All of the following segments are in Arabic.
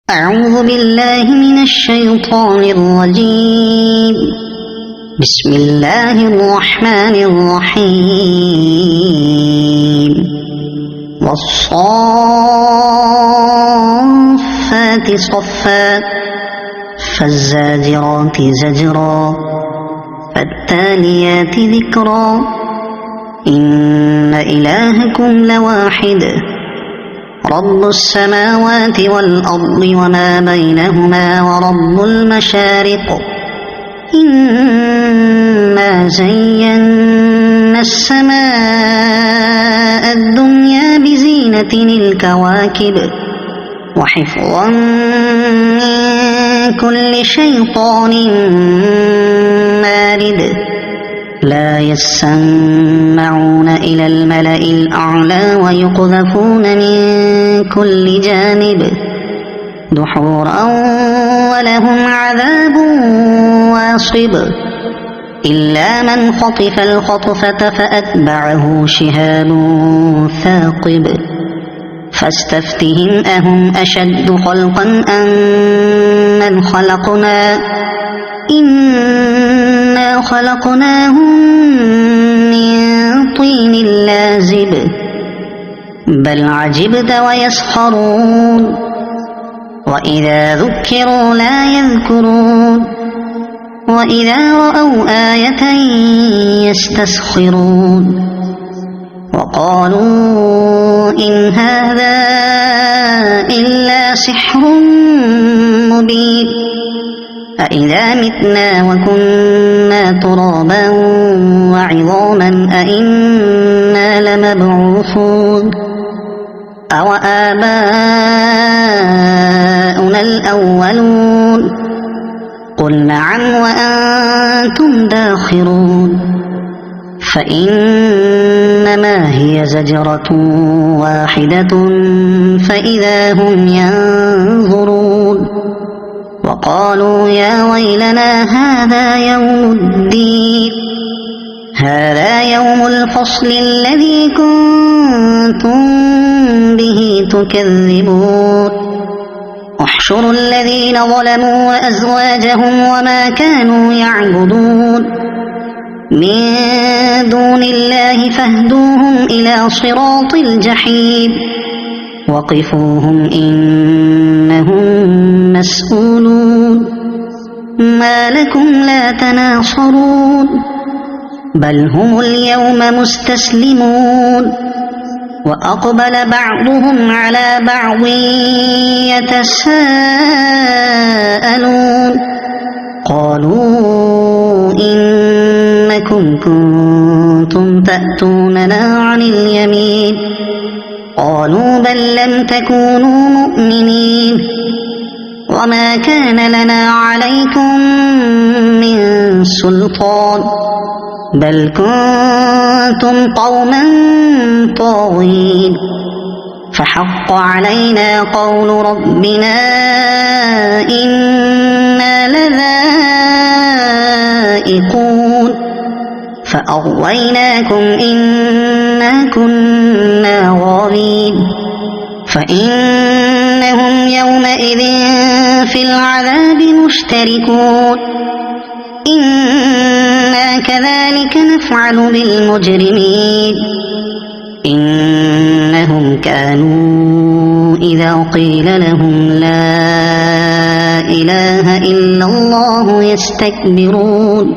أعوذ بالله من الشيطان الرجيم. بسم الله الرحمن الرحيم. والصافات صفا فالزاجرات زجرا فالتاليات ذكرا إن إلهكم لواحد رب السماوات والأرض وما بينهما ورب المشارق إنا زينا السماء الدنيا بزينة الكواكب وحفظا من كل شيطان مارد لا يسمعون إلى الملأ الأعلى ويقذفون من كل جانب دحورا ولهم عذاب واصب إلا من خطف الخطفة فأتبعه شهاب ثاقب فاستفتهم أهم أشد خلقا أم من خلقنا إنا خلقناهم من طين لازب بل عجبت ويسخرون وإذا ذكروا لا يذكرون وإذا رأوا آية يستسخرون وقالوا إن هذا إلا سحر مبين أإذا متنا وكنا ترابا وعظاما أإنا لمبعوثون أو آباؤنا الأولون قل نعم وأنتم داخرون فإنما هي زجرة واحدة فإذا هم ينظرون وقالوا يا ويلنا هذا يوم الدين هذا يوم الفصل الذي كنتم به تكذبون احشروا الذين ظلموا وأزواجهم وما كانوا يعبدون من دون الله فاهدوهم إلى صراط الجحيم وقفوهم إنهم مسؤولون ما لكم لا تناصرون بل هم اليوم مستسلمون وأقبل بعضهم على بعض يتساءلون قالوا إنكم كنتم تأتوننا عن اليمين قالوا بل لم تكونوا مؤمنين وما كان لنا عليكم من سلطان بل كنتم قوما طاغين فحق علينا قول ربنا إنا لذائقون فأغويناكم إنا كنا غاوين فإنهم يومئذ في العذاب مشتركون إنا كذلك نفعل بالمجرمين إنهم كانوا إذا قيل لهم لا إله إلا الله يستكبرون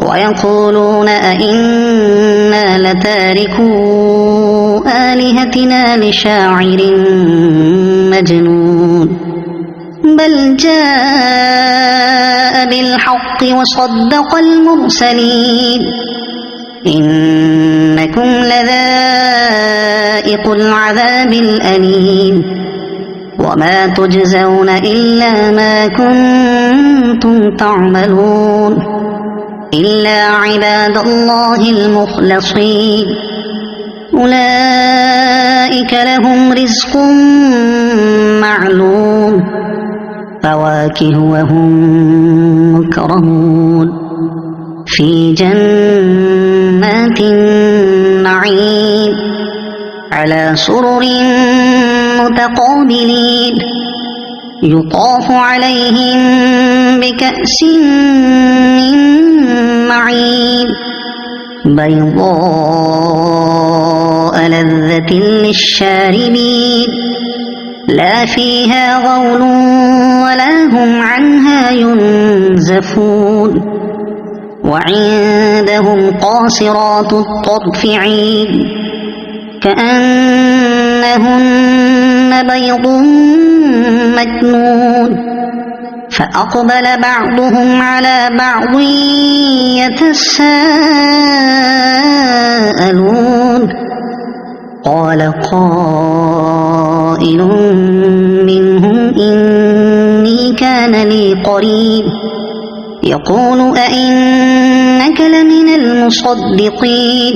ويقولون أئنا لتاركو آلهتنا لشاعر مجنون بل جاء بالحق وصدق المرسلين إنكم لذائق العذاب الأليم وما تجزون إلا ما كنتم تعملون إلا عباد الله المخلصين أولئك لهم رزق معلوم فواكه وهم مكرمون في جنات النعيم على سرر متقابلين يطاف عليهم بكأس من معين بيضاء لذة للشاربين لا فيها غول ولا هم عنها ينزفون وعندهم قاصرات الطرف عين كأنهن بيض مكنون فأقبل بعضهم على بعض يتساءلون قال قائل منهم إني كان لي قرين يقول أئنك لمن المصدقين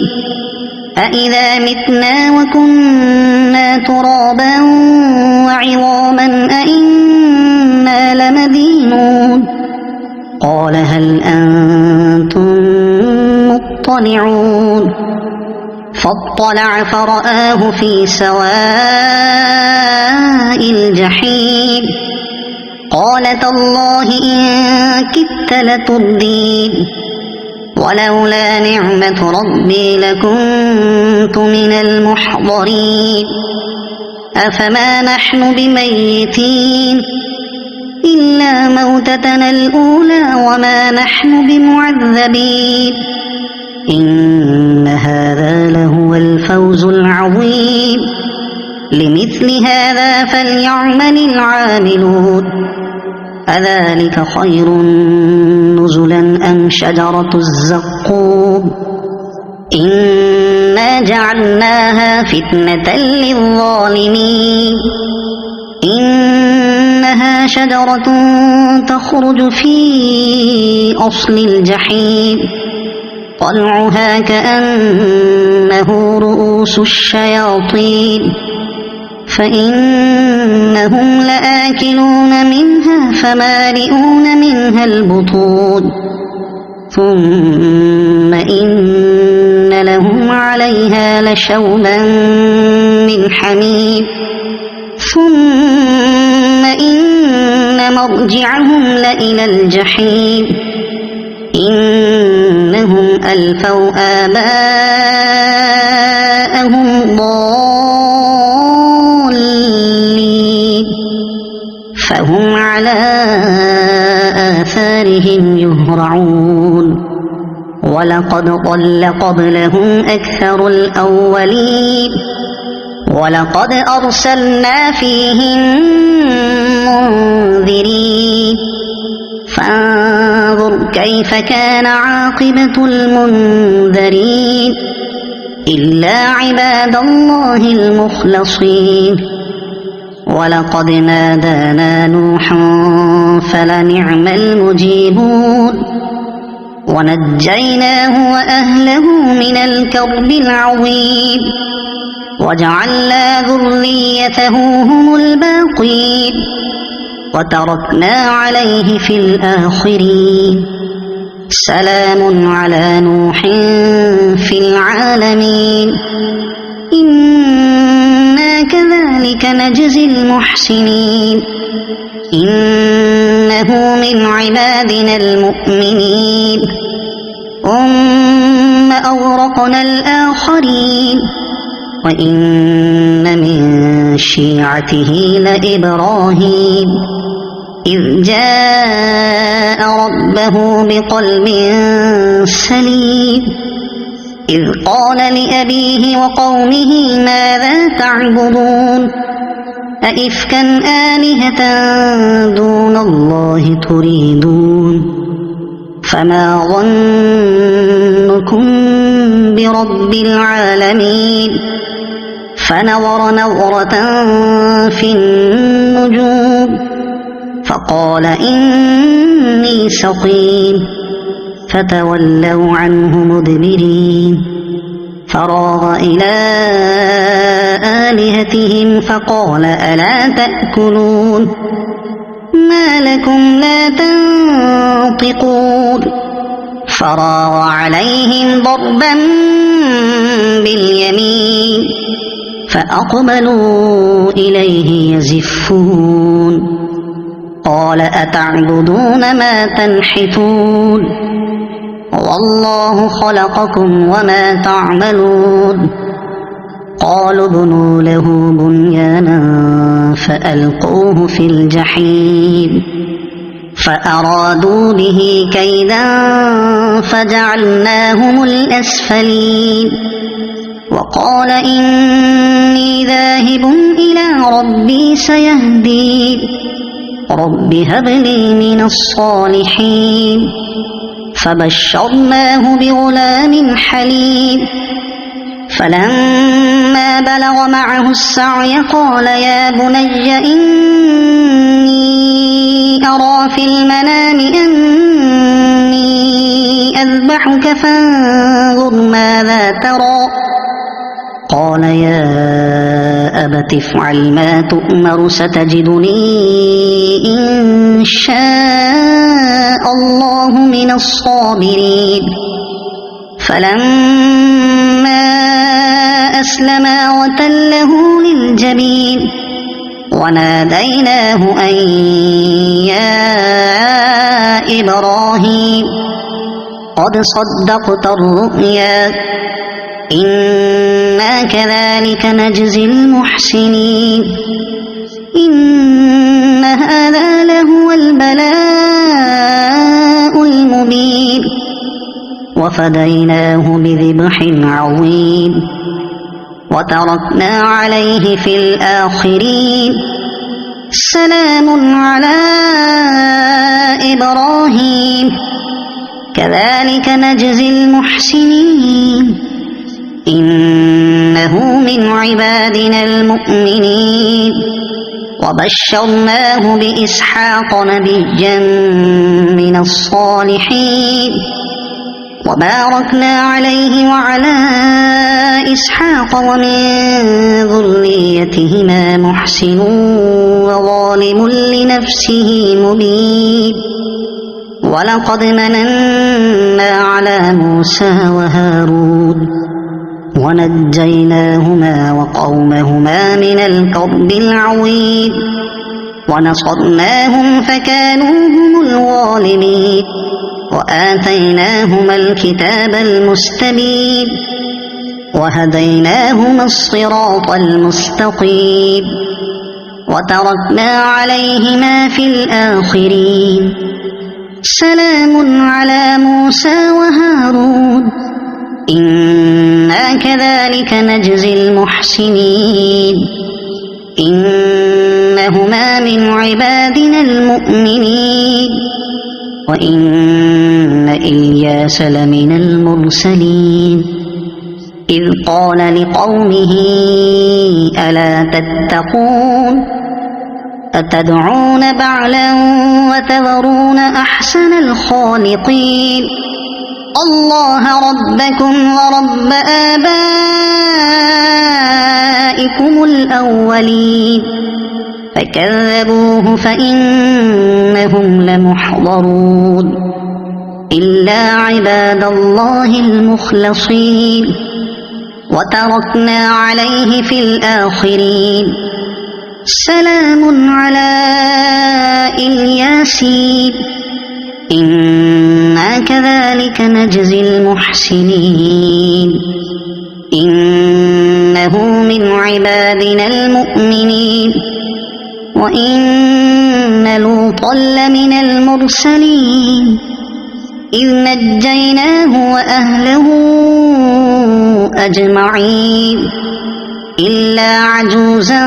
أإذا متنا وكنا ترابا وعظاما أئنا لمدينون قال هل أنتم مطلعون فاطلع فرآه في سواء الجحيم قال تالله إن كدت لتردين ولولا نعمة ربي لكنت من المحضرين أفما نحن بميتين إلا موتتنا الأولى وما نحن بمعذبين إن هذا لهو الفوز العظيم لمثل هذا فليعمل العاملون أذلك خير نزلا أم شجرة الزقوم إنا جعلناها فتنة للظالمين إنها شجرة تخرج في أصل الجحيم طلعها كأنه رؤوس الشياطين فإنهم لآكلون منها فمالئون منها البطون ثم إن لهم عليها لشوبا من حميم ثم إن مرجعهم لإلى الجحيم إنهم ألفوا آباءهم ضالين فهم على آثارهم يهرعون ولقد ضل قبلهم أكثر الأولين ولقد أرسلنا فيهم منذرين فانظر كيف كان عاقبة المنذرين إلا عباد الله المخلصين ولقد نادانا نوح فلنعم المجيبون ونجيناه وأهله من الكرب العظيم وجعلنا ذريته هم الباقين وتركنا عليه في الآخرين سلام على نوح في العالمين إنا كذلك نجزي المحسنين إنه من عبادنا المؤمنين ثم أغرقنا الآخرين وإن من شيعته لإبراهيم إذ جاء ربه بقلب سليم إذ قال لأبيه وقومه ماذا تعبدون أئفكا آلهة دون الله تريدون فما ظنكم برب العالمين فنظر نظرة في النجوم فقال إني سقيم فتولوا عنه مدبرين فراغ إلى آلهتهم فقال ألا تأكلون ما لكم لا تنطقون فراغ عليهم ضربا باليمين فأقبلوا إليه يزفون قال أتعبدون ما تنحتون والله خلقكم وما تعملون قالوا ابنوا له بنيانا فألقوه في الجحيم فأرادوا به كيدا فجعلناهم الأسفلين وقال إني ذاهب إلى ربي سيهدين رب هب لي من الصالحين فبشرناه بغلام حليم فلما بلغ معه السعي قال يا بني إني أرى في المنام أني أذبحك فانظر ماذا ترى قال يا أبت افعل ما تؤمر ستجدني إن شاء الله من الصابرين فلما أسلما وتله للجبين وناديناه أن يا إبراهيم قد صدقت الرؤيا إنا كذلك نجزي المحسنين إن هذا لهو البلاء المبين وفديناه بذبح عظيم وتركنا عليه في الآخرين سلام على إبراهيم كذلك نجزي المحسنين إنه من عبادنا المؤمنين وبشرناه بإسحاق نبيا من الصالحين وباركنا عليه وعلى إسحاق ومن ذريتهما محسن وظالم لنفسه مبين ولقد مننا على موسى وهارون ونجيناهما وقومهما من الكرب العظيم ونصرناهم فكانوا هم الغالبين وآتيناهما الكتاب المستبين وهديناهما الصراط المستقيم وتركنا عليهما في الآخرين سلام على موسى وهارون إنا كذلك نجزي المحسنين إنهما من عبادنا المؤمنين وإن إلياس لمن المرسلين إذ قال لقومه ألا تتقون أتدعون بعلا وتذرون أحسن الخالقين الله ربكم ورب آبائكم الأولين فكذبوه فإنهم لمحضرون إلا عباد الله المخلصين وتركنا عليه في الآخرين سلام على الياسين إنا كذلك نجزي المحسنين إنه من عبادنا المؤمنين وإن لوطا لمن المرسلين إذ نجيناه وأهله أجمعين إلا عجوزا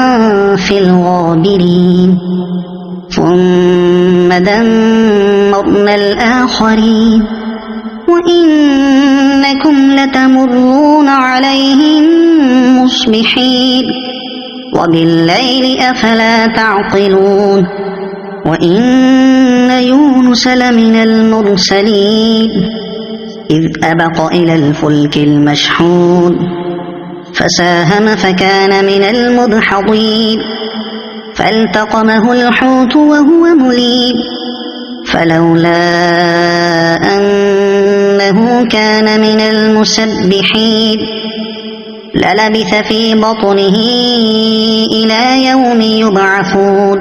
في الغابرين ثم دمرنا الآخرين وإنكم لتمرون عليهم مصبحين وبالليل أفلا تعقلون وإن يونس لمن المرسلين إذ أبق إلى الفلك المشحون فساهم فكان من المدحضين فالتقمه الحوت وهو مليم فلولا أنه كان من المسبحين للبث في بطنه إلى يوم يبعثون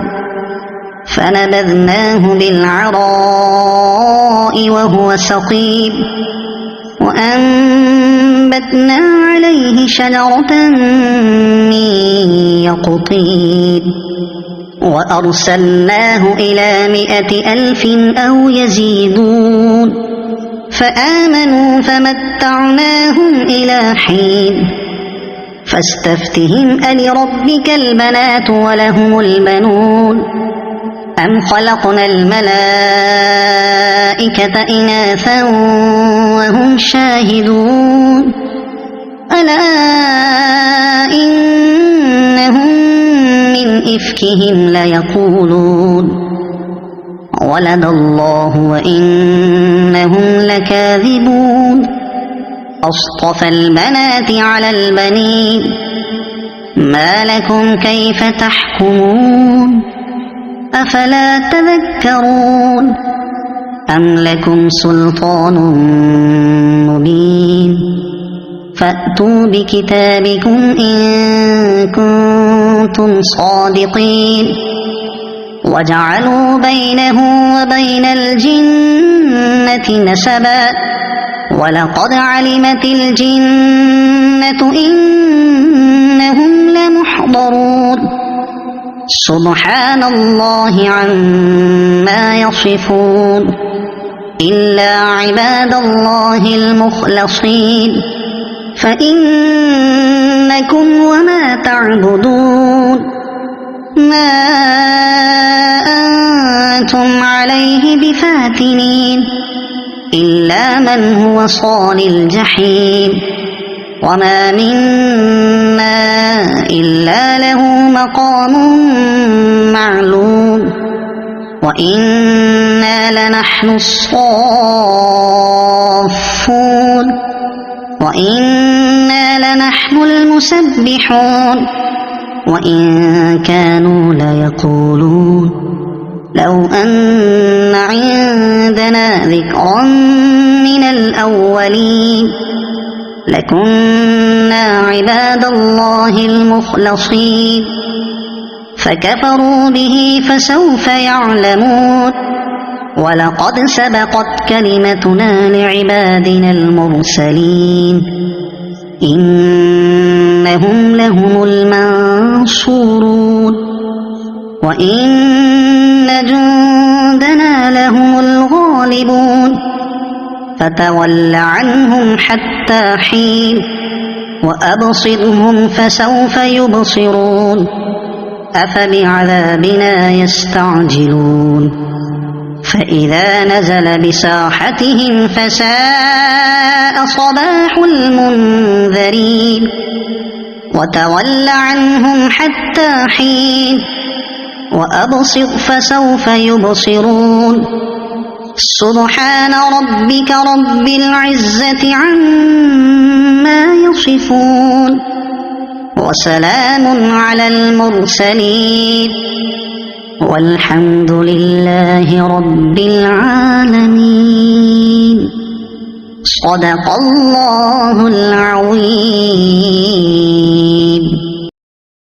فنبذناه بالعراء وهو سقيم وأنبتنا عليه شجرة من يقطين وأرسلناه إلى 100,000 أو يزيدون فآمنوا فمتعناهم إلى حين فاستفتهم ألربك البنات ولهم البنون أم خلقنا الملائكة إناثا وهم شاهدون ألا إنهم من إفكهم ليقولون ولد الله وإنهم لكاذبون أصطفى البنات على البنين ما لكم كيف تحكمون أفلا تذكرون أم لكم سلطان مبين فأتوا بكتابكم إن كنتم صادقين وجعلوا بينه وبين الجنة نسبا ولقد علمت الجنة إنهم لمحضرون سبحان الله عما يصفون إلا عباد الله المخلصين فإنكم وما تعبدون ما أنتم عليه بفاتنين إلا من هو صال الجحيم وما منا إلا له مقام معلوم وإنا لنحن الصافون وإنا لنحن المسبحون وإن كانوا ليقولون لو أن عندنا ذكرا من الأولين لكنا عباد الله المخلصين فكفروا به فسوف يعلمون ولقد سبقت كلمتنا لعبادنا المرسلين إنهم لهم المنصورون وإن جندنا لهم الغالبون فتول عنهم حتى حين وأبصرهم فسوف يبصرون أفبعذابنا يستعجلون فإذا نزل بساحتهم فساء صباح المنذرين وتول عنهم حتى حين وأبصر فسوف يبصرون سبحان ربك رب العزة عما يصفون وسلام على المرسلين والحمد لله رب العالمين صدق الله العظيم.